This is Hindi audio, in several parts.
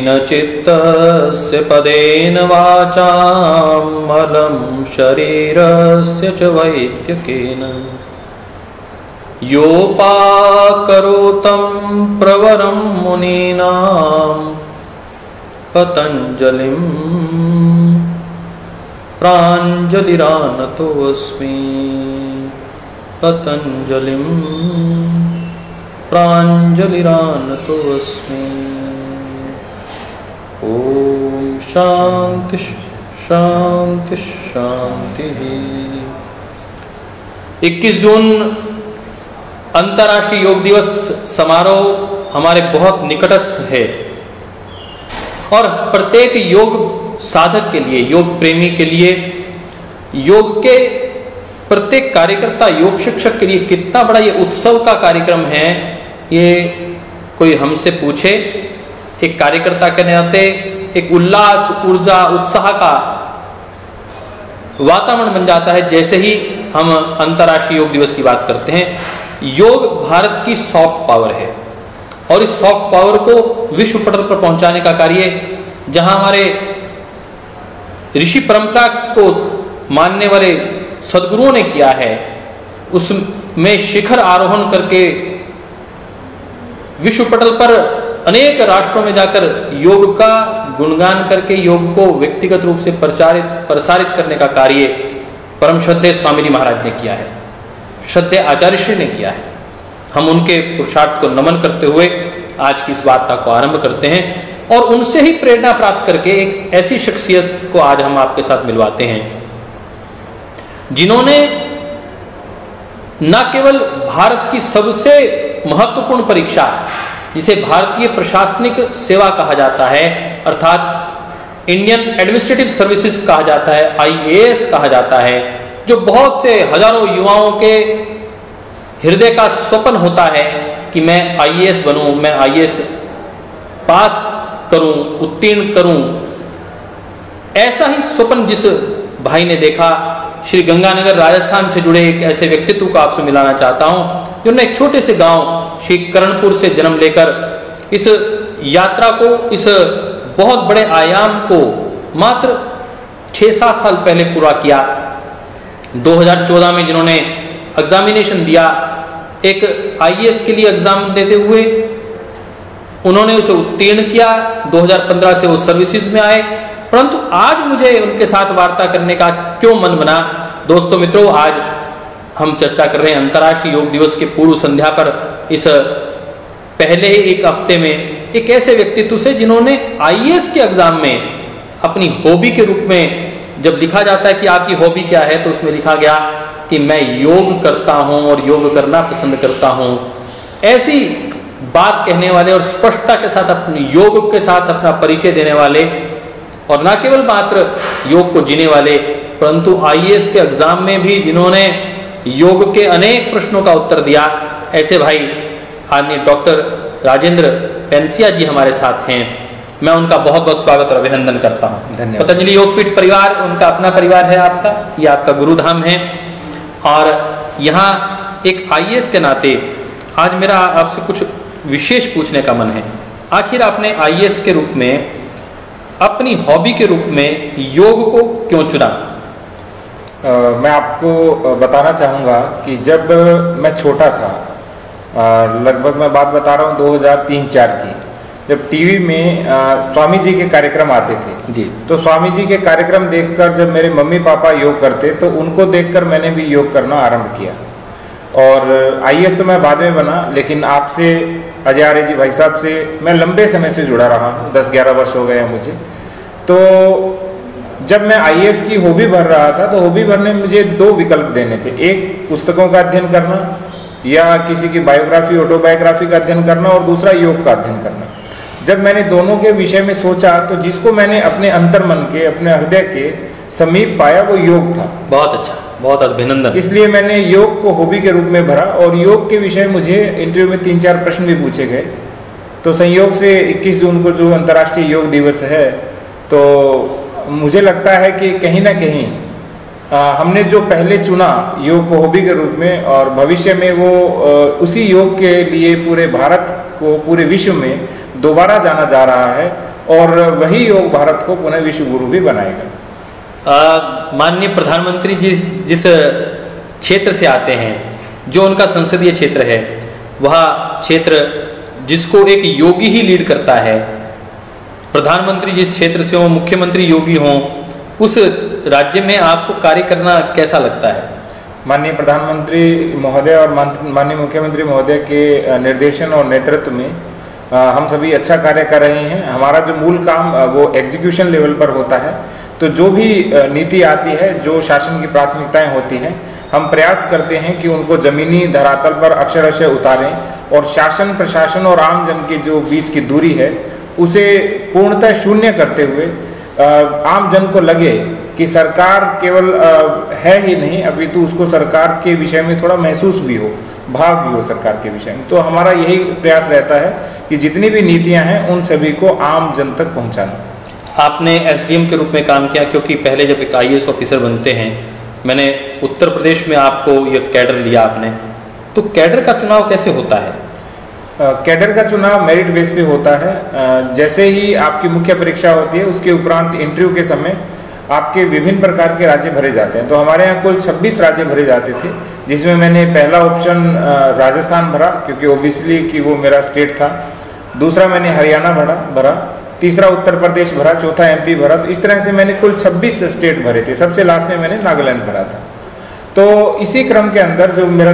येन चित्तस्य पदेन वाचा मलं शरीरस्य च वैद्यकेन योपाकरोतं प्रवरं मुनीनां पतञ्जलिं प्राञ्जलिरानतोऽस्मि पतञ्जलिं प्राञ्जलिरानतोऽस्मि। ओम शांति शांति शांति। 21 जून अंतर्राष्ट्रीय योग दिवस समारोह हमारे बहुत निकटस्थ है और प्रत्येक योग साधक के लिए, योग प्रेमी के लिए, योग के प्रत्येक कार्यकर्ता, योग शिक्षक के लिए कितना बड़ा ये उत्सव का कार्यक्रम है, ये कोई हमसे पूछे। एक कार्यकर्ता के नाते एक उल्लास, ऊर्जा, उत्साह का वातावरण बन जाता है जैसे ही हम अंतर्राष्ट्रीय योग दिवस की बात करते हैं। योग भारत की सॉफ्ट पावर है और इस सॉफ्ट पावर को विश्व पटल पर पहुंचाने का कार्य, जहां हमारे ऋषि परंपरा को मानने वाले सद्गुरुओं ने किया है, उसमें शिखर आरोहण करके विश्व पटल पर अनेक राष्ट्रों में जाकर योग का गुणगान करके योग को व्यक्तिगत रूप से प्रसारित करने का कार्य परम श्रद्धेय स्वामी जी महाराज ने किया है, श्रद्धेय आचार्य श्री ने किया है। हम उनके पुरुषार्थ को नमन करते हुए आज की इस वार्ता को आरंभ करते हैं और उनसे ही प्रेरणा प्राप्त करके एक ऐसी शख्सियत को आज हम आपके साथ मिलवाते हैं जिन्होंने न केवल भारत की सबसे महत्वपूर्ण परीक्षा, जिसे भारतीय प्रशासनिक सेवा कहा जाता है, अर्थात इंडियन एडमिनिस्ट्रेटिव सर्विसेज कहा जाता है, IAS कहा जाता है, जो बहुत से हजारों युवाओं के हृदय का स्वप्न होता है कि मैं IAS बनूं, मैं IAS पास करूं, उत्तीर्ण करूं। ऐसा ही स्वप्न जिस भाई ने देखा, श्री गंगानगर राजस्थान से जुड़े एक ऐसे व्यक्तित्व को आपसे मिलाना चाहता हूं, जिन्होंने एक छोटे से गांव श्री करणपुर से जन्म लेकर इस यात्रा को, इस बहुत बड़े आयाम को मात्र 6-7 साल पहले पूरा किया। 2014 में जिन्होंने एग्जामिनेशन दिया, एक IAS के लिए एग्जाम देते हुए उन्होंने उसे उत्तीर्ण किया। 2015 से वो सर्विसेज में आए, परंतु आज मुझे उनके साथ वार्ता करने का क्यों मन बना। दोस्तों मित्रों, आज हम चर्चा कर रहे हैं अंतर्राष्ट्रीय योग दिवस के पूर्व संध्या पर, इस पहले एक हफ्ते में एक ऐसे व्यक्तित्व से जिन्होंने IAS के एग्जाम में अपनी हॉबी के रूप में, जब लिखा जाता है कि आपकी हॉबी क्या है, तो उसमें लिखा गया कि मैं योग करता हूं और योग करना पसंद करता हूं। ऐसी बात कहने वाले और स्पष्टता के साथ अपने योग के साथ अपना परिचय देने वाले और न केवल मात्र योग को जीने वाले, परंतु IAS के एग्जाम में भी जिन्होंने योग के अनेक प्रश्नों का उत्तर दिया, ऐसे भाई आदरणीय डॉक्टर राजेंद्र पेंसिया जी हमारे साथ हैं। मैं उनका बहुत बहुत स्वागत और अभिनंदन करता हूं। धन्यवाद। पतंजलि योगपीठ परिवार उनका अपना परिवार है, आपका ये आपका गुरुधाम है। और यहाँ एक IAS के नाते आज मेरा आपसे कुछ विशेष पूछने का मन है। आखिर आपने IAS के रूप में, अपनी हॉबी के रूप में योग को क्यों चुना? मैं आपको बताना चाहूँगा कि जब मैं छोटा था, लगभग मैं बात बता रहा हूँ 2003-4 की, जब टीवी में स्वामी जी के कार्यक्रम आते थे जी, तो स्वामी जी के कार्यक्रम देखकर जब मेरे मम्मी पापा योग करते तो उनको देखकर मैंने भी योग करना आरंभ किया। और IAS तो मैं बाद में बना, लेकिन आपसे, अजय आर्य जी भाई साहब से मैं लंबे समय से जुड़ा रहा हूँ, 10-11 वर्ष हो गए हैं मुझे। तो जब मैं IAS की हॉबी भर रहा था तो हॉबी भरने में मुझे 2 विकल्प देने थे, एक पुस्तकों का अध्ययन करना या किसी की बायोग्राफी, ऑटोबायोग्राफी का अध्ययन करना, और दूसरा योग का अध्ययन करना। जब मैंने दोनों के विषय में सोचा तो जिसको मैंने अपने अंतर्मन के, अपने हृदय के समीप पाया वो योग था। बहुत अच्छा, बहुत अभिनंदन। इसलिए मैंने योग को हॉबी के रूप में भरा और योग के विषय मुझे इंटरव्यू में 3-4 प्रश्न भी पूछे गए। तो संयोग से 21 जून को जो अंतर्राष्ट्रीय योग दिवस है, तो मुझे लगता है कि कहीं ना कहीं हमने जो पहले चुना योग को हॉबी के रूप में, और भविष्य में वो उसी योग के लिए पूरे भारत को, पूरे विश्व में दोबारा जाना जा रहा है। और वही योग भारत को पुनः विश्व गुरु भी बनाएगा। माननीय प्रधानमंत्री जिस क्षेत्र से आते हैं, जो उनका संसदीय क्षेत्र है, वह क्षेत्र जिसको एक योगी ही लीड करता है, प्रधानमंत्री जिस क्षेत्र से हो, मुख्यमंत्री योगी हों, उस राज्य में आपको कार्य करना कैसा लगता है? माननीय प्रधानमंत्री महोदय और माननीय मुख्यमंत्री महोदय के निर्देशन और नेतृत्व में हम सभी अच्छा कार्य कर रहे हैं। हमारा जो मूल काम वो एग्जीक्यूशन लेवल पर होता है। तो जो भी नीति आती है, जो शासन की प्राथमिकताएं होती हैं, हम प्रयास करते हैं कि उनको जमीनी धरातल पर अक्षरशः उतारें और शासन, प्रशासन और आम जन के जो बीच की दूरी है उसे पूर्णतः शून्य करते हुए आम जन को लगे कि सरकार केवल है ही नहीं, अभी तो उसको सरकार के विषय में थोड़ा महसूस भी हो, भाव भी हो सरकार के विषय में। तो हमारा यही प्रयास रहता है कि जितनी भी नीतियां हैं उन सभी को आम जन तक पहुंचाना। आपने एसडीएम के रूप में काम किया, क्योंकि पहले जब एक आईएएस ऑफिसर बनते हैं, मैंने उत्तर प्रदेश में आपको ये कैडर लिया आपने, तो कैडर का चुनाव कैसे होता है? कैडर का चुनाव मेरिट बेस पे होता है। जैसे ही आपकी मुख्य परीक्षा होती है, उसके उपरांत इंटरव्यू के समय आपके विभिन्न प्रकार के राज्य भरे जाते हैं। तो हमारे यहाँ कुल 26 राज्य भरे जाते थे, जिसमें मैंने पहला ऑप्शन राजस्थान भरा, क्योंकि ओबियसली कि वो मेरा स्टेट था। दूसरा मैंने हरियाणा भरा, तीसरा उत्तर प्रदेश भरा, चौथा एमपी भरा। तो इस तरह से मैंने कुल 26 स्टेट भरे थे। सबसे लास्ट में मैंने नागालैंड भरा था। तो इसी क्रम के अंदर जो मेरा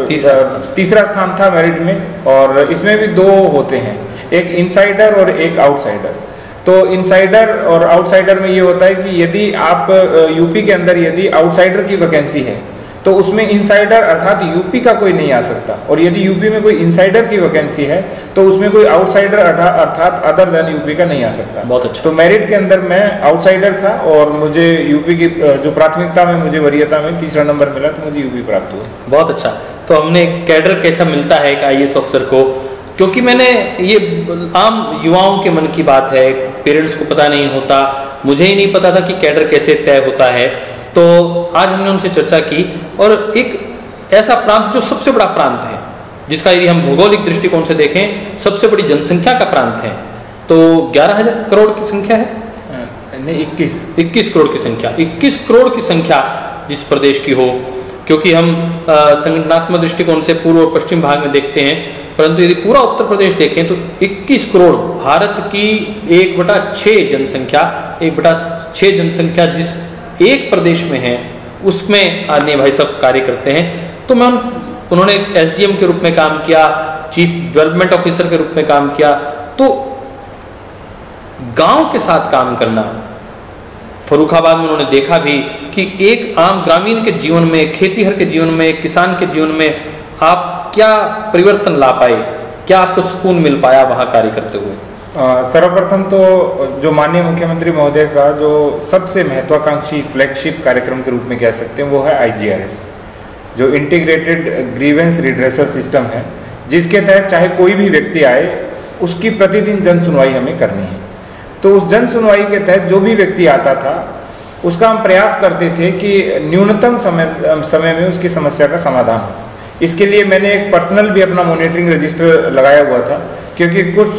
तीसरा स्थान था मेरिट में, और इसमें भी दो होते हैं, एक इनसाइडर और एक आउटसाइडर। तो इनसाइडर और आउटसाइडर में ये होता है कि यदि आप यूपी के अंदर यदि आउटसाइडर की वैकेंसी है तो उसमें इनसाइडर अर्थात यूपी का कोई नहीं आ सकता, और यदि यूपी में कोई इनसाइडर की वैकेंसी है तो उसमें कोई आउटसाइडर अर्थात अदर देन यूपी का नहीं आ सकता। बहुत अच्छा। तो मेरिट के अंदर मैं आउटसाइडर था और मुझे यूपी की जो प्राथमिकता में मुझे वरीयता में तीसरा नंबर मिला, तो मुझे यूपी प्राप्त हुआ। बहुत अच्छा। तो हमने कैडर कैसा मिलता है एक आईएएस ऑफिसर को, क्योंकि मैंने ये आम युवाओं के मन की बात है, पेरेंट्स को पता नहीं होता, मुझे ही नहीं पता था कि कैडर कैसे तय होता है। तो आज हमने उनसे चर्चा की, और एक ऐसा प्रांत जो सबसे बड़ा प्रांत है, जिसका यदि हम भौगोलिक दृष्टिकोण से देखें सबसे बड़ी जनसंख्या का प्रांत है, तो 11,000 करोड़ की संख्या है, नहीं 21 करोड़ की संख्या, 21 करोड़ की संख्या जिस प्रदेश की हो, क्योंकि हम संगठनात्मक दृष्टिकोण से पूर्व और पश्चिम भाग में देखते हैं, परंतु यदि पूरा उत्तर प्रदेश देखें तो 21 करोड़ भारत की 1/6 जनसंख्या जिस एक प्रदेश में है, उसमें आदरणीय भाई साहब कार्य करते हैं। तो मैं उन्होंने एसडीएम के रूप में काम किया, चीफ डेवलपमेंट ऑफिसर के रूप में काम किया। तो गांव के साथ काम करना, फर्रुखाबाद में उन्होंने देखा भी कि एक आम ग्रामीण के जीवन में, खेतीहर के जीवन में, किसान के जीवन में आप क्या परिवर्तन ला पाए, क्या आपको सुकून मिल पाया वहाँ कार्य करते हुए? सर्वप्रथम तो जो माननीय मुख्यमंत्री महोदय का जो सबसे महत्वाकांक्षी फ्लैगशिप कार्यक्रम के रूप में कह सकते हैं, वो है IGRS, जो इंटीग्रेटेड ग्रीवेंस रिड्रेसल सिस्टम है, जिसके तहत चाहे कोई भी व्यक्ति आए, उसकी प्रतिदिन जन सुनवाई हमें करनी है। तो उस जन सुनवाई के तहत जो भी व्यक्ति आता था, उसका हम प्रयास करते थे कि न्यूनतम समय में उसकी समस्या का समाधान हो। इसके लिए मैंने एक पर्सनल भी अपना मॉनिटरिंग रजिस्टर लगाया हुआ था, क्योंकि कुछ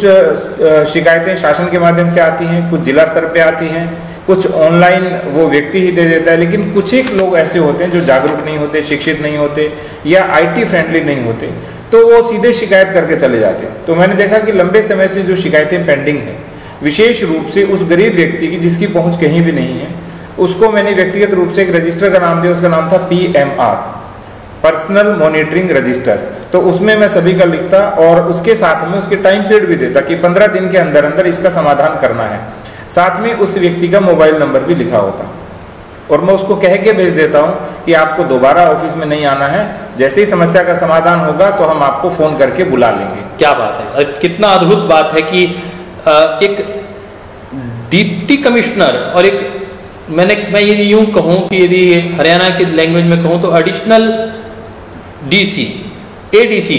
शिकायतें शासन के माध्यम से आती हैं, कुछ जिला स्तर पे आती हैं, कुछ ऑनलाइन वो व्यक्ति ही दे देता है, लेकिन कुछ एक लोग ऐसे होते हैं जो जागरूक नहीं होते, शिक्षित नहीं होते या IT फ्रेंडली नहीं होते, तो वो सीधे शिकायत करके चले जाते हैं। तो मैंने देखा कि लंबे समय से जो शिकायतें पेंडिंग हैं, विशेष रूप से उस गरीब व्यक्ति की जिसकी पहुँच कहीं भी नहीं है, उसको मैंने व्यक्तिगत रूप से एक रजिस्टर का नाम दिया, उसका नाम था PMR, पर्सनल मॉनिटरिंग रजिस्टर। तो उसमें मैं सभी का लिखता और उसके साथ में उसके टाइम पीरियड भी देता कि 15 दिन के अंदर अंदर इसका समाधान करना है। साथ में उस व्यक्ति का मोबाइल नंबर भी लिखा होता, और मैं उसको कह के भेज देता हूँ कि आपको दोबारा ऑफिस में नहीं आना है, जैसे ही समस्या का समाधान होगा तो हम आपको फ़ोन करके बुला लेंगे। क्या बात है, कितना अद्भुत बात है कि एक डिप्टी कमिश्नर और एक मैं यदि यूँ कहूँ कि यदि हरियाणा की लैंग्वेज में कहूँ तो एडिशनल DC, ADC,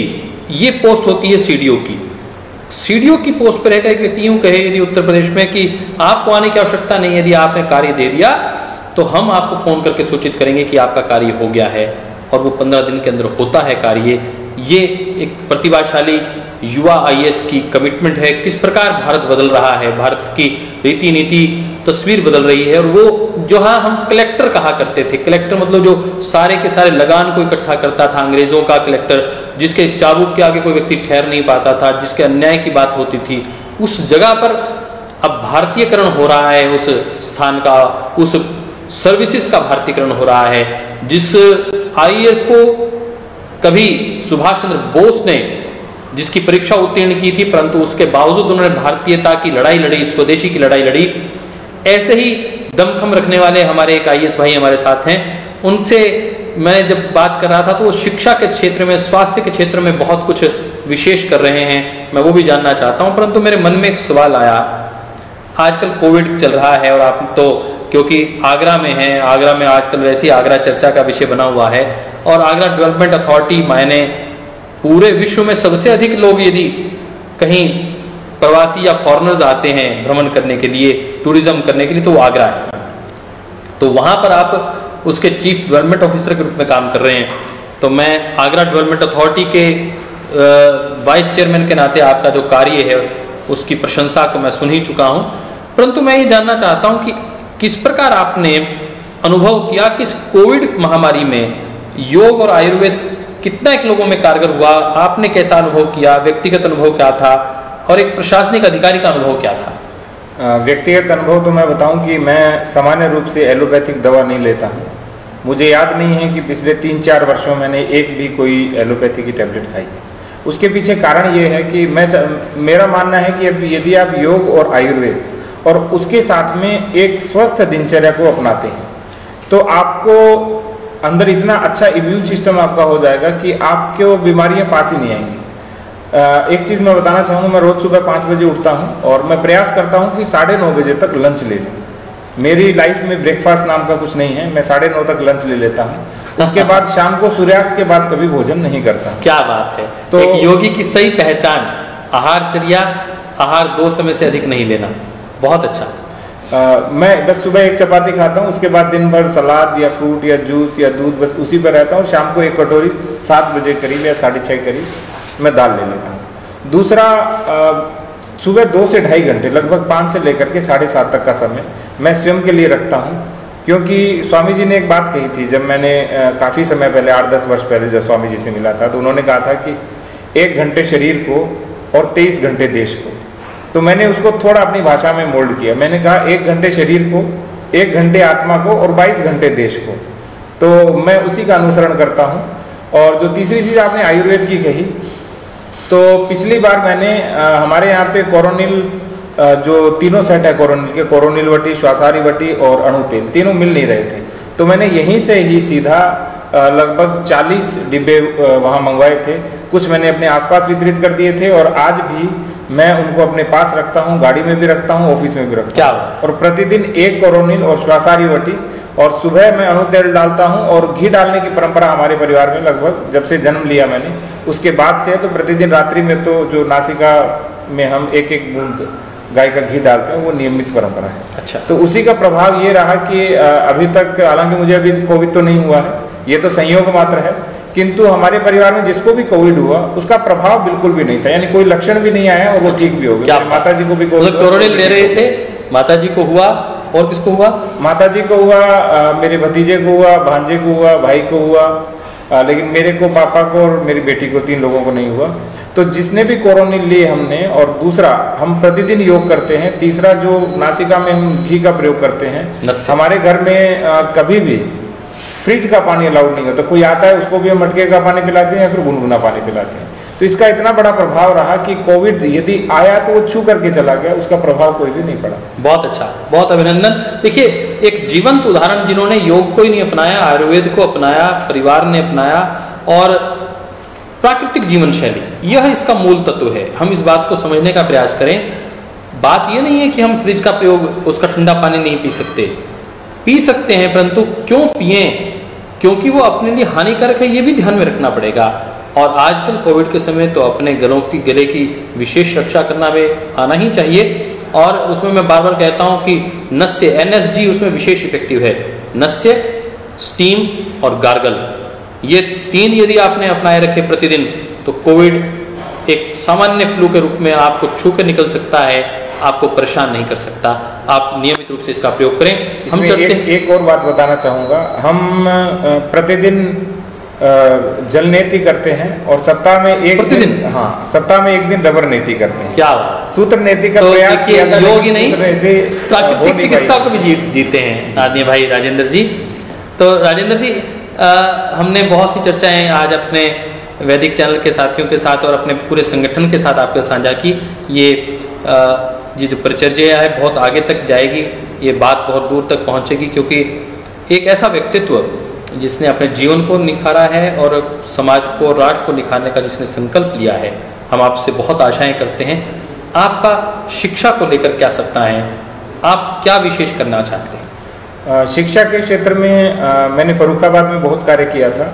ये पोस्ट होती है CDO की पोस्ट पर रहकर एक व्यक्ति यूँ कहे यदि उत्तर प्रदेश में कि आपको आने की आवश्यकता नहीं, यदि आपने कार्य दे दिया तो हम आपको फ़ोन करके सूचित करेंगे कि आपका कार्य हो गया है, और वो 15 दिन के अंदर होता है कार्य। ये एक प्रतिभाशाली युवा आईएएस की कमिटमेंट है, किस प्रकार भारत बदल रहा है, भारत की रीति नीति तस्वीर बदल रही है। और वो जो हाँ हम कलेक्टर कहा करते थे, कलेक्टर मतलब जो सारे के सारे लगान को इकट्ठा करता था, अंग्रेजों का कलेक्टर, जिसके चाबुक के आगे कोई व्यक्ति ठहर नहीं पाता था, जिसके अन्याय की बात होती थी, उस जगह पर अब भारतीयकरण हो रहा है, उस स्थान का, उस सर्विसेज का भारतीयकरण हो रहा है। जिस आईएएस को कभी सुभाष चंद्र बोस ने जिसकी परीक्षा उत्तीर्ण की थी, परंतु उसके बावजूद उन्होंने भारतीयता की लड़ाई लड़ी, स्वदेशी की लड़ाई लड़ी, ऐसे ही दमखम रखने वाले हमारे एक आईएएस भाई हमारे साथ हैं। उनसे मैं जब बात कर रहा था तो वो शिक्षा के क्षेत्र में, स्वास्थ्य के क्षेत्र में बहुत कुछ विशेष कर रहे हैं, मैं वो भी जानना चाहता हूँ। परंतु मेरे मन में एक सवाल आया, आजकल कोविड चल रहा है और आप तो क्योंकि आगरा में हैं, आगरा में आजकल वैसे ही आगरा चर्चा का विषय बना हुआ है, और आगरा डेवलपमेंट अथॉरिटी मायने पूरे विश्व में सबसे अधिक लोग यदि कहीं प्रवासी या फॉरेनर्स आते हैं भ्रमण करने के लिए, टूरिज्म करने के लिए, तो वो आगरा है। तो वहाँ पर आप उसके चीफ डेवलपमेंट ऑफिसर के रूप में काम कर रहे हैं। तो मैं आगरा डेवलपमेंट अथॉरिटी के वाइस चेयरमैन के नाते आपका जो कार्य है उसकी प्रशंसा को मैं सुन ही चुका हूँ, परंतु मैं ये जानना चाहता हूँ कि किस प्रकार आपने अनुभव किया कि इस कोविड महामारी में योग और आयुर्वेद कितना एक लोगों में कारगर हुआ, आपने कैसा अनुभव किया, व्यक्तिगत अनुभव क्या था और एक प्रशासनिक अधिकारी का अनुभव क्या था? व्यक्तिगत अनुभव तो मैं बताऊं कि मैं सामान्य रूप से एलोपैथिक दवा नहीं लेता हूं। मुझे याद नहीं है कि पिछले 3-4 वर्षों मैंने एक भी कोई एलोपैथी की टैबलेट खाई है। उसके पीछे कारण ये है कि मेरा मानना है कि यदि आप योग और आयुर्वेद और उसके साथ में एक स्वस्थ दिनचर्या को अपनाते हैं तो आपको अंदर इतना अच्छा इम्यून सिस्टम आपका हो जाएगा कि आपको बीमारियां पास ही नहीं आएंगी। एक चीज़ मैं बताना चाहूँगा, मैं रोज़ सुबह 5 बजे उठता हूँ और मैं प्रयास करता हूँ कि 9:30 बजे तक लंच ले लूँ। मेरी लाइफ में ब्रेकफास्ट नाम का कुछ नहीं है, मैं 9:30 तक लंच ले लेता हूँ। उसके बाद शाम को सूर्यास्त के बाद कभी भोजन नहीं करता। क्या बात है! तो एक योगी की सही पहचान, आहारचर्या, आहार 2 समय से अधिक नहीं लेना, बहुत अच्छा। मैं बस सुबह एक चपाती खाता हूँ, उसके बाद दिन भर सलाद या फ्रूट या जूस या दूध बस उसी पर रहता हूँ। शाम को एक कटोरी 7 बजे करीब या 6:30 करीब मैं दाल ले लेता हूँ। दूसरा, सुबह 2 से 2.5 घंटे, लगभग 5 से लेकर के 7:30 तक का समय मैं स्वयं के लिए रखता हूँ, क्योंकि स्वामी जी ने एक बात कही थी जब मैंने काफ़ी समय पहले 8-10 वर्ष पहले जब स्वामी जी से मिला था, तो उन्होंने कहा था कि 1 घंटे शरीर को और 23 घंटे देश को। तो मैंने उसको थोड़ा अपनी भाषा में मोल्ड किया। मैंने कहा 1 घंटे शरीर को, 1 घंटे आत्मा को और 22 घंटे देश को। तो मैं उसी का अनुसरण करता हूँ। और जो तीसरी चीज़ आपने आयुर्वेद की कही, तो पिछली बार मैंने हमारे यहाँ पे कोरोनिल, जो तीनों सेट है कोरोनिल के, कोरोनिल वटी, श्वासारी वटी और अणु तेल, तीनों मिल नहीं रहे थे, तो मैंने यहीं से ही सीधा लगभग 40 डिब्बे वहाँ मंगवाए थे। कुछ मैंने अपने आसपास वितरित कर दिए थे और आज भी मैं उनको अपने पास रखता हूँ, गाड़ी में भी रखता हूँ, ऑफिस में भी रखता हूँ। और प्रतिदिन 1 कोरोनिल और श्वासारी वटी, और सुबह मैं अणु तेल डालता हूँ। और घी डालने की परंपरा हमारे परिवार में लगभग जब से जन्म लिया मैंने उसके बाद से है। तो प्रतिदिन रात्रि में तो जो नासिका में हम 1-1 बूंद गाय का घी डालते हैं, वो नियमित परंपरा है। अच्छा। तो उसी का प्रभाव ये रहा कि अभी तक, हालांकि मुझे अभी कोविड तो नहीं हुआ है, ये तो संयोग मात्र है, किंतु हमारे परिवार में जिसको भी कोविड हुआ उसका प्रभाव बिल्कुल भी नहीं था, यानी कोई लक्षण भी नहीं आया और वो ठीक भी हो गया। माता जी को भी कोरोनिल ले रहे थे, माता जी को हुआ, और किसको हुआ? माता जी को हुआ, मेरे भतीजे को हुआ, भांजे को हुआ, भाई को हुआ, लेकिन मेरे को, पापा को और मेरी बेटी को, 3 लोगों को नहीं हुआ। तो जिसने भी कोरोनिल लिए हमने, और दूसरा हम प्रतिदिन योग करते हैं, तीसरा जो नासिका में हम घी का प्रयोग करते हैं। हमारे घर में कभी भी फ्रिज का पानी अलाउड नहीं होता, कोई आता है उसको भी हम मटके का पानी पिलाते हैं या फिर गुनगुना पानी पिलाते हैं। तो इसका इतना बड़ा प्रभाव रहा कि कोविड यदि आया तो वो छू करके चला गया, उसका प्रभाव कोई भी नहीं पड़ा। बहुत अच्छा, बहुत अभिनंदन। देखिए, एक जीवंत उदाहरण, जिन्होंने योग को ही नहीं अपनाया, आयुर्वेद को अपनाया, परिवार ने अपनाया, और प्राकृतिक जीवन शैली, यह इसका मूल तत्व है। हम इस बात को समझने का प्रयास करें। बात यह नहीं है कि हम फ्रिज का प्रयोग, उसका ठंडा पानी नहीं पी सकते, पी सकते हैं, परंतु क्यों पिए, क्योंकि वो अपने लिए हानिकारक है, ये भी ध्यान में रखना पड़ेगा। और आजकल कोविड के समय तो अपने गले की विशेष रक्षा करना में आना ही चाहिए। और उसमें मैं बार बार कहता हूँ कि नस्य, NSG उसमें विशेष इफेक्टिव है। नस्य, स्टीम और गार्गल, ये 3 यदि आपने अपनाए रखे प्रतिदिन, तो कोविड एक सामान्य फ्लू के रूप में आपको छू के निकल सकता है, आपको परेशान नहीं कर सकता। आप नियमित रूप से इसका प्रयोग करें। हम चलते एक और बात बताना चाहूँगा। हम प्रतिदिन जल नेति करते हैं और सप्ताह में एक दिन, हाँ, सप्ताह में एक दिन रबर नेति करते हैं। क्या बात। सूत्र नेति का प्रयास किया था, योग ही नहीं प्राकृतिक चिकित्सा को भी जीते हैं आदरणीय भाई राजेंद्र जी। तो राजेंद्र जी, हमने बहुत सी चर्चाएं आज अपने वैदिक चैनल के साथियों के साथ और अपने पूरे संगठन के साथ आपके साझा की। ये जो परिचर्या है बहुत आगे तक जाएगी, ये बात बहुत दूर तक पहुंचेगी, क्योंकि एक ऐसा व्यक्तित्व जिसने अपने जीवन को निखारा है और समाज को, राष्ट्र को निखारने का जिसने संकल्प लिया है, हम आपसे बहुत आशाएं करते हैं। आपका शिक्षा को लेकर क्या सपना है, आप क्या विशेष करना चाहते हैं? शिक्षा के क्षेत्र में मैंने फर्रुखाबाद में बहुत कार्य किया था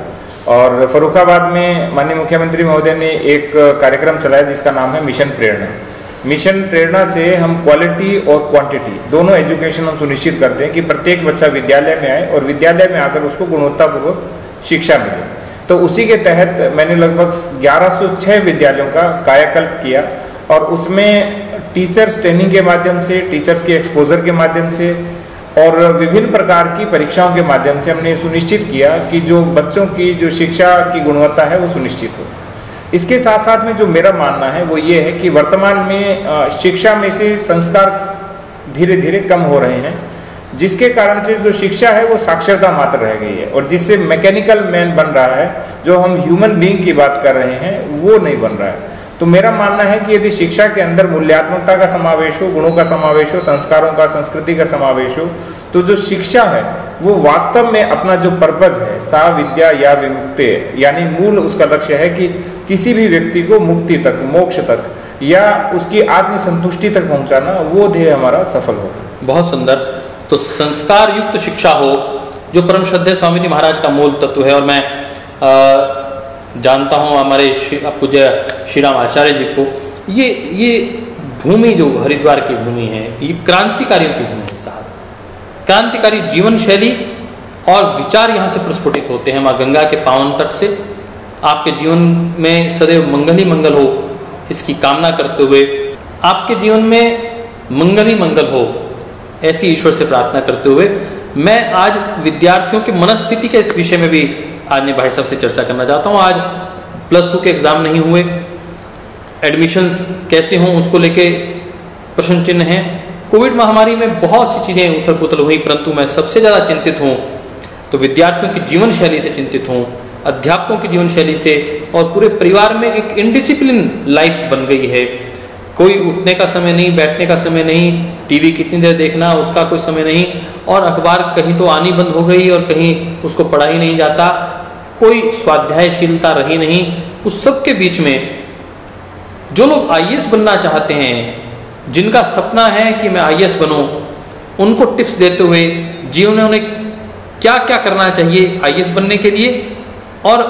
और फर्रुखाबाद में माननीय मुख्यमंत्री महोदय ने एक कार्यक्रम चलाया जिसका नाम है मिशन प्रेरणा। मिशन प्रेरणा से हम क्वालिटी और क्वांटिटी दोनों एजुकेशन हम सुनिश्चित करते हैं कि प्रत्येक बच्चा विद्यालय में आए और विद्यालय में आकर उसको गुणवत्तापूर्वक शिक्षा मिले। तो उसी के तहत मैंने लगभग 1106 विद्यालयों का कायाकल्प किया और उसमें टीचर्स ट्रेनिंग के माध्यम से, टीचर्स के एक्सपोजर के माध्यम से और विभिन्न प्रकार की परीक्षाओं के माध्यम से हमने सुनिश्चित किया कि जो बच्चों की जो शिक्षा की गुणवत्ता है वो सुनिश्चित हो। इसके साथ साथ में जो मेरा मानना है वो ये है कि वर्तमान में शिक्षा में से संस्कार धीरे धीरे कम हो रहे हैं, जिसके कारण से जो शिक्षा है वो साक्षरता मात्र रह गई है और जिससे मैकेनिकल मैन बन रहा है, जो हम ह्यूमन बीइंग की बात कर रहे हैं वो नहीं बन रहा है। तो मेरा मानना है कि यदि शिक्षा के अंदर मूल्यात्मकता का समावेश हो, गुणों का समावेश हो, संस्कारों का, संस्कृति का समावेश हो, तो जो शिक्षा है वो वास्तव में अपना जो पर्पज है, सा विद्या या विमुक्ति, यानी मूल उसका लक्ष्य है कि किसी भी व्यक्ति को मुक्ति तक, मोक्ष तक या उसकी आत्मसंतुष्टि तक पहुंचाना, वो ध्येय हमारा सफल होगा। बहुत सुंदर। तो संस्कार युक्त शिक्षा हो, जो परम श्रद्धेय स्वामी जी महाराज का मूल तत्व है। और मैं जानता हूँ हमारे पूज्य श्री राम आचार्य जी को, ये भूमि जो हरिद्वार की भूमि है, ये क्रांतिकारियों की भूमि है साहब। क्रांतिकारी जीवन शैली और विचार यहाँ से प्रस्फुटित होते हैं माँ गंगा के पावन तट से। आपके जीवन में सदैव मंगल ही मंगल हो, इसकी कामना करते हुए, आपके जीवन में मंगल ही मंगल हो, ऐसी ईश्वर से प्रार्थना करते हुए, मैं आज विद्यार्थियों की मनस्थिति के इस विषय में भी आज ने भाई साहब से चर्चा करना चाहता हूँ। आज +2 के एग्ज़ाम नहीं हुए, एडमिशन्स कैसे हों उसको लेके प्रश्न चिन्ह हैं। कोविड महामारी में बहुत सी चीज़ें उथल पुथल हुई, परंतु मैं सबसे ज़्यादा चिंतित हूँ तो विद्यार्थियों की जीवन शैली से चिंतित हूँ, अध्यापकों की जीवन शैली से, और पूरे परिवार में एक इनडिसिप्लिन लाइफ बन गई है। कोई उठने का समय नहीं, बैठने का समय नहीं, टीवी कितनी देर देखना उसका कोई समय नहीं, और अखबार कहीं तो आनी बंद हो गई और कहीं उसको पढ़ा ही नहीं जाता, कोई स्वाध्यायशीलता रही नहीं। उस सब के बीच में जो लोग IAS बनना चाहते हैं, जिनका सपना है कि मैं IAS बनूं, उनको टिप्स देते हुए जीवन में उन्हें क्या क्या करना चाहिए IAS बनने के लिए, और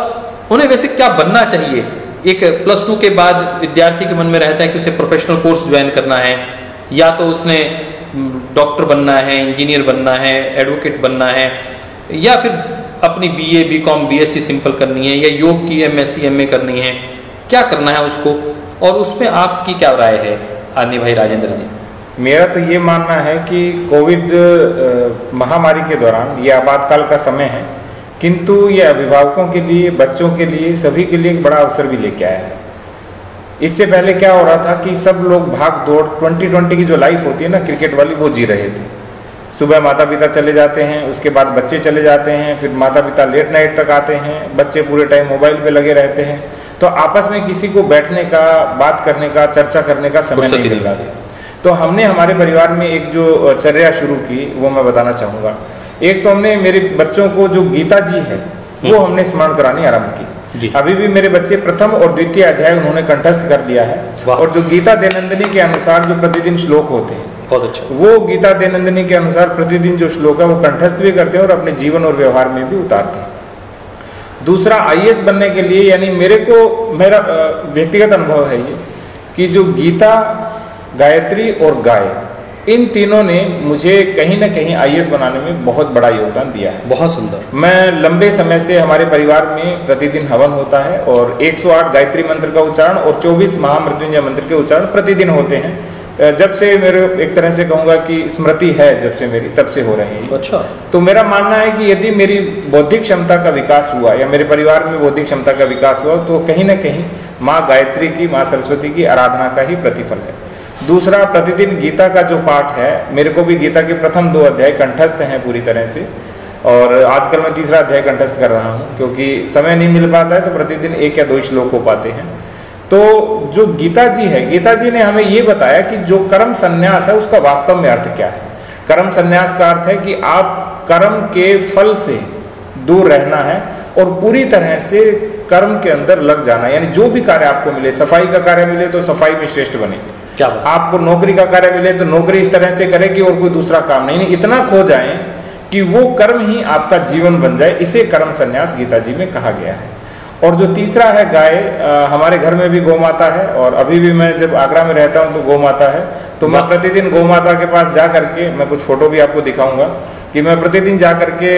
उन्हें वैसे क्या बनना चाहिए। एक +2 के बाद विद्यार्थी के मन में रहता है कि उसे प्रोफेशनल कोर्स ज्वाइन करना है, या तो उसने डॉक्टर बनना है, इंजीनियर बनना है, एडवोकेट बनना है, या फिर अपनी BA, BCom, BSc सिंपल करनी है, या योग की MSc MA करनी है, क्या करना है उसको, और उसमें आपकी क्या राय है आदरणीय भाई राजेंद्र जी? मेरा तो ये मानना है कि कोविड महामारी के दौरान ये आपातकाल का समय है, किंतु ये अभिभावकों के लिए, बच्चों के लिए, सभी के लिए एक बड़ा अवसर भी लेके आया है। इससे पहले क्या हो रहा था कि सब लोग भाग दौड़ 2020 की जो लाइफ होती है ना क्रिकेट वाली, वो जी रहे थे। सुबह माता पिता चले जाते हैं, उसके बाद बच्चे चले जाते हैं, फिर माता पिता लेट नाइट तक आते हैं, बच्चे पूरे टाइम मोबाइल पे लगे रहते हैं, तो आपस में किसी को बैठने का, बात करने का, चर्चा करने का समय नहीं मिल रहा था। तो हमने हमारे परिवार में एक जो चर्या शुरू की वो मैं बताना चाहूँगा। एक तो हमने मेरे बच्चों को जो गीता जी है वो हमने स्मरण करानी आरंभ की। अभी भी मेरे बच्चे प्रथम और द्वितीय अध्याय उन्होंने कंठस्थ कर दिया है, और जो गीता दैनंदिनी के अनुसार जो प्रतिदिन श्लोक होते हैं, बहुत अच्छा, वो गीता दैनंदिनी के अनुसार प्रतिदिन जो श्लोक है वो कंठस्थ भी करते हैं और अपने जीवन और व्यवहार में भी उतारते हैं। दूसरा, IAS बनने के लिए, यानी मेरा व्यक्तिगत अनुभव है ये कि जो गीता, गायत्री और गाय, इन तीनों ने मुझे कहीं ना कहीं आईएएस बनाने में बहुत बड़ा योगदान दिया है। बहुत सुंदर। मैं लंबे समय से हमारे परिवार में प्रतिदिन हवन होता है और 108 गायत्री मंत्र का उच्चारण और 24 महामृत्युंजय मंत्र के उच्चारण प्रतिदिन होते हैं। जब से मेरे एक तरह से कहूँगा कि स्मृति है, जब से मेरी तब से हो रहे हैं। अच्छा। तो मेरा मानना है कि यदि मेरी बौद्धिक क्षमता का विकास हुआ या मेरे परिवार में बौद्धिक क्षमता का विकास हुआ तो कहीं ना कहीं माँ गायत्री की, माँ सरस्वती की आराधना का ही प्रतिफल है। दूसरा, प्रतिदिन गीता का जो पाठ है, मेरे को भी गीता के प्रथम 2 अध्याय कंठस्थ हैं पूरी तरह से, और आजकल मैं तीसरा अध्याय कंठस्थ कर रहा हूँ क्योंकि समय नहीं मिल पाता है, तो प्रतिदिन 1 या 2 श्लोक हो पाते हैं। तो जो गीता जी है, गीता जी ने हमें ये बताया कि जो कर्म संन्यास है उसका वास्तव में अर्थ क्या है। कर्म संन्यास का अर्थ है कि आप कर्म के फल से दूर रहना है और पूरी तरह से कर्म के अंदर लग जाना, यानी जो भी कार्य आपको मिले, सफाई का कार्य मिले तो सफाई में श्रेष्ठ बने, आपको नौकरी का कार्य मिले तो नौकरी इस तरह से करे कि और कोई दूसरा काम नहीं, इतना खो जाए कि वो कर्म ही आपका जीवन बन जाए। इसे कर्म संन्यास गीता जी में कहा गया है। और जो तीसरा है गाय, हमारे घर में भी गौ माता है और अभी भी मैं जब आगरा में रहता हूँ तो गौ माता है, तो मैं प्रतिदिन गौ माता के पास जा करके, मैं कुछ फोटो भी आपको दिखाऊंगा कि मैं प्रतिदिन जा करके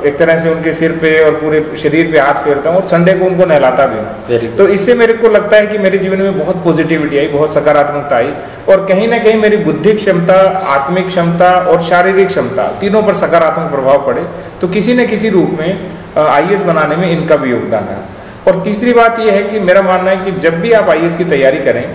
एक तरह से उनके सिर पे और पूरे शरीर पे हाथ फेरता हूँ और संडे को उनको नहलाता भी हूँ। तो इससे मेरे को लगता है कि मेरे जीवन में बहुत पॉजिटिविटी आई, बहुत सकारात्मकता आई और कहीं ना कहीं मेरी बुद्धिक क्षमता, आत्मिक क्षमता और शारीरिक क्षमता तीनों पर सकारात्मक प्रभाव पड़े। तो किसी न किसी रूप में आईएएस बनाने में इनका भी योगदान है। और तीसरी बात यह है कि मेरा मानना है कि जब भी आप आईएएस की तैयारी करें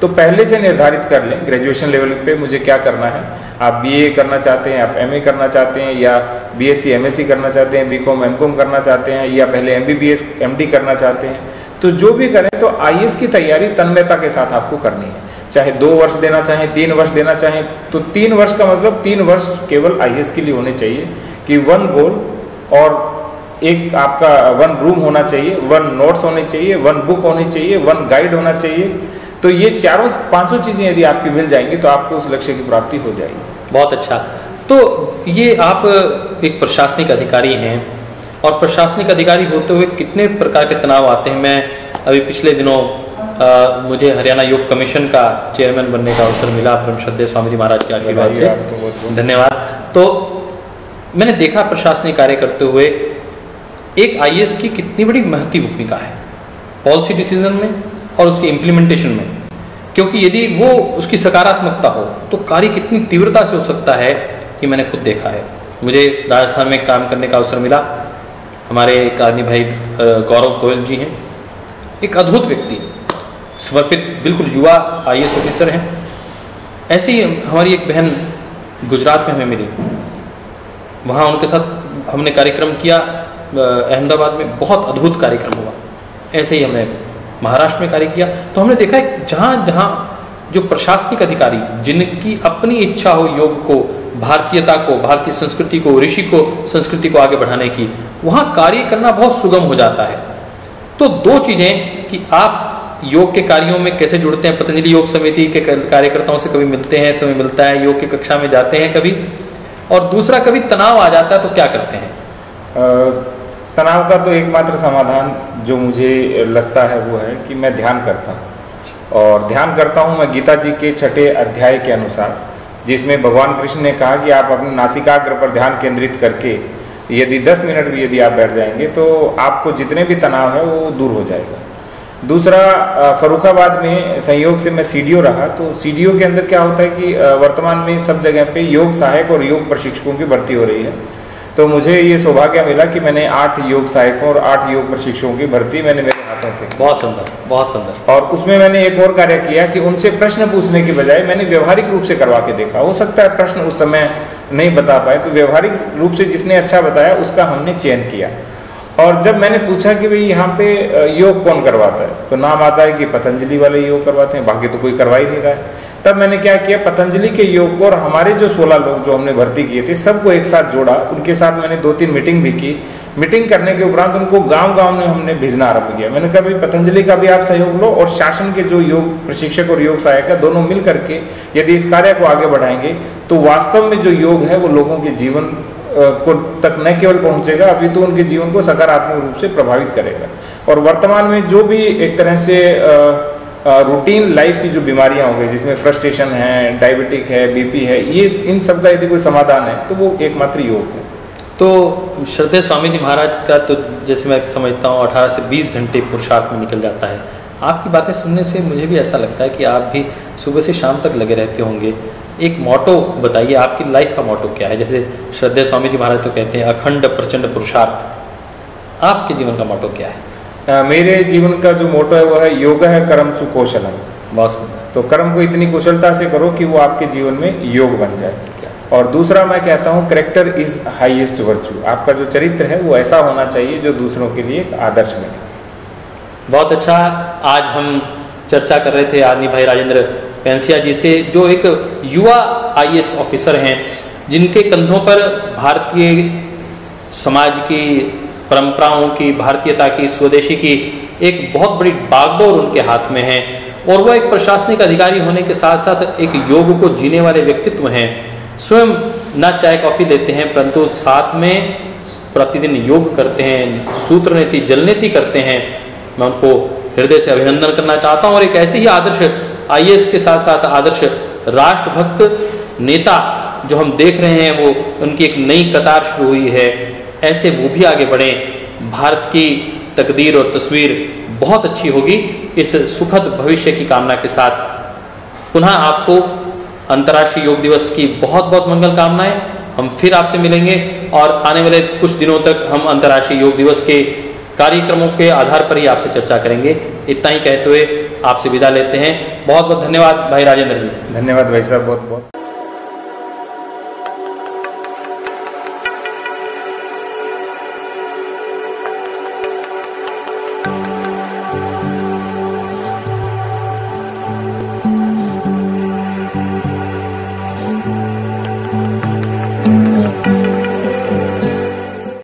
तो पहले से निर्धारित कर लें ग्रेजुएशन लेवल पे मुझे क्या करना है। आप बीए करना चाहते हैं, आप एमए करना चाहते हैं, या बीएससी एमएससी करना चाहते हैं, बीकॉम एमकॉम करना चाहते हैं, या पहले एमबीबीएस एमडी करना चाहते हैं, तो जो भी करें तो आईएएस की तैयारी तन्मयता के साथ आपको करनी है। चाहे 2 वर्ष देना चाहें, 3 वर्ष देना चाहें, तो 3 वर्ष का मतलब 3 वर्ष केवल आईएएस के लिए होने चाहिए कि 1 गोल और एक आपका 1 रूम होना चाहिए, 1 नोट्स होने चाहिए, 1 बुक होनी चाहिए, 1 गाइड होना चाहिए। तो ये 4-5 चीज़ें यदि आपकी मिल जाएंगी तो आपको उस लक्ष्य की प्राप्ति हो जाएगी। बहुत अच्छा। तो ये आप एक प्रशासनिक अधिकारी हैं और प्रशासनिक अधिकारी होते हुए कितने प्रकार के तनाव आते हैं। मैं अभी पिछले दिनों मुझे हरियाणा योग कमीशन का चेयरमैन बनने का अवसर मिला, परम श्रद्धेय स्वामी जी महाराज के आशीर्वाद से, धन्यवाद। तो मैंने देखा प्रशासनिक कार्य करते हुए एक आईएएस की कितनी बड़ी महत्वपूर्ण भूमिका है पॉलिसी डिसीजन में और उसके इम्प्लीमेंटेशन में, क्योंकि यदि वो उसकी सकारात्मकता हो तो कार्य कितनी तीव्रता से हो सकता है, ये मैंने खुद देखा है। मुझे राजस्थान में काम करने का अवसर मिला। हमारे एक आदमी भाई गौरव गोयल जी हैं, एक अद्भुत व्यक्ति, समर्पित बिल्कुल युवा आईएएस ऑफिसर हैं। ऐसे ही हमारी एक बहन गुजरात में हमें मिली, वहाँ उनके साथ हमने कार्यक्रम किया अहमदाबाद में, बहुत अद्भुत कार्यक्रम हुआ। ऐसे ही हमने महाराष्ट्र में कार्य किया। तो हमने देखा है जहाँ जहाँ जो प्रशासनिक अधिकारी जिनकी अपनी इच्छा हो योग को, भारतीयता को, भारतीय संस्कृति को, ऋषि को, संस्कृति को आगे बढ़ाने की, वहाँ कार्य करना बहुत सुगम हो जाता है। तो 2 चीज़ें कि आप योग के कार्यों में कैसे जुड़ते हैं, पतंजलि योग समिति के कार्यकर्ताओं से कभी मिलते हैं, समय मिलता है, योग की कक्षा में जाते हैं कभी, और दूसरा कभी तनाव आ जाता है तो क्या करते हैं? तनाव का तो एकमात्र समाधान जो मुझे लगता है वो है कि मैं ध्यान करता हूँ, और ध्यान करता हूँ मैं गीता जी के 6ठे अध्याय के अनुसार, जिसमें भगवान कृष्ण ने कहा कि आप अपने नासिकाग्र पर ध्यान केंद्रित करके यदि 10 मिनट भी यदि आप बैठ जाएंगे तो आपको जितने भी तनाव है वो दूर हो जाएगा। दूसरा, फर्रुखाबाद में संयोग से मैं सीडीओ रहा, तो सीडीओ के अंदर क्या होता है कि वर्तमान में सब जगह पे योग सहायक और योग प्रशिक्षकों की भर्ती हो रही है। तो मुझे ये सौभाग्य मिला कि मैंने 8 योग सहायकों और 8 योग प्रशिक्षकों की भर्ती मैंने मेरे हाथों से। बहुत सुंदर, बहुत सुंदर। और उसमें मैंने एक और कार्य किया कि उनसे प्रश्न पूछने की बजाय मैंने व्यवहारिक रूप से करवा के देखा। हो सकता है प्रश्न उस समय नहीं बता पाए, तो व्यवहारिक रूप से जिसने अच्छा बताया उसका हमने चयन किया। और जब मैंने पूछा कि भाई यहाँ पे योग कौन करवाता है, तो नाम आता है कि पतंजलि वाले योग करवाते हैं, बाकी तो कोई करवा ही नहीं रहा है। तब मैंने क्या किया, पतंजलि के योग को और हमारे जो 16 लोग जो हमने भर्ती किए थे सबको एक साथ जोड़ा। उनके साथ मैंने 2-3 मीटिंग भी की। मीटिंग करने के उपरांत उनको गांव-गांव में हमने भेजना आरंभ किया। मैंने कहा भाई पतंजलि का भी आप सहयोग लो और शासन के जो योग प्रशिक्षक और योग सहायक है दोनों मिल करके यदि इस कार्य को आगे बढ़ाएंगे तो वास्तव में जो योग है वो लोगों के जीवन को तक न केवल पहुंचेगा, अभी तो उनके जीवन को सकारात्मक रूप से प्रभावित करेगा। और वर्तमान में जो भी एक तरह से रूटीन लाइफ की जो बीमारियां हो गई, जिसमें फ्रस्ट्रेशन है, डायबिटिक है, बीपी है, ये इन सब का यदि कोई समाधान है तो वो एकमात्र योग है। तो श्रद्धेय स्वामी जी महाराज का तो जैसे मैं समझता हूँ 18 से 20 घंटे पुरुषार्थ में निकल जाता है। आपकी बातें सुनने से मुझे भी ऐसा लगता है कि आप भी सुबह से शाम तक लगे रहते होंगे। एक मोटो बताइए, आपकी लाइफ का मोटो क्या है? जैसे श्रद्धेय स्वामी जी महाराज तो कहते हैं अखंड प्रचंड पुरुषार्थ, आपके जीवन का मोटो क्या है? मेरे जीवन का जो मोटो है वो है योग है कर्म सु कौशलम। बस तो कर्म को इतनी कुशलता से करो कि वो आपके जीवन में योग बन जाए। और दूसरा मैं कहता हूँ कैरेक्टर इज हाईएस्ट वर्च्यू। आपका जो चरित्र है वो ऐसा होना चाहिए जो दूसरों के लिए एक आदर्श बने। बहुत अच्छा। आज हम चर्चा कर रहे थे आदमी भाई राजेंद्र पेंसिया जी से, जो एक युवा IAS ऑफिसर हैं, जिनके कंधों पर भारतीय समाज की परंपराओं की, भारतीयता की, स्वदेशी की एक बहुत बड़ी बागडोर उनके हाथ में है। और वह एक प्रशासनिक अधिकारी होने के साथ साथ एक योग को जीने वाले व्यक्तित्व हैं। स्वयं ना चाय कॉफ़ी लेते हैं, परंतु साथ में प्रतिदिन योग करते हैं, सूत्र नीति जल नीति करते हैं। मैं उनको हृदय से अभिनंदन करना चाहता हूँ। और एक ऐसे ही आदर्श IAS के साथ साथ आदर्श राष्ट्रभक्त नेता जो हम देख रहे हैं, वो उनकी एक नई कतार शुरू हुई है। ऐसे वो भी आगे बढ़ें। भारत की तकदीर और तस्वीर बहुत अच्छी होगी। इस सुखद भविष्य की कामना के साथ पुनः आपको अंतर्राष्ट्रीय योग दिवस की बहुत बहुत मंगल कामनाएं। हम फिर आपसे मिलेंगे और आने वाले कुछ दिनों तक हम अंतर्राष्ट्रीय योग दिवस के कार्यक्रमों के आधार पर ही आपसे चर्चा करेंगे। इतना ही कहते हुए आपसे विदा लेते हैं। बहुत बहुत धन्यवाद भाई राजेंद्र जी। धन्यवाद भाई साहब, बहुत बहुत।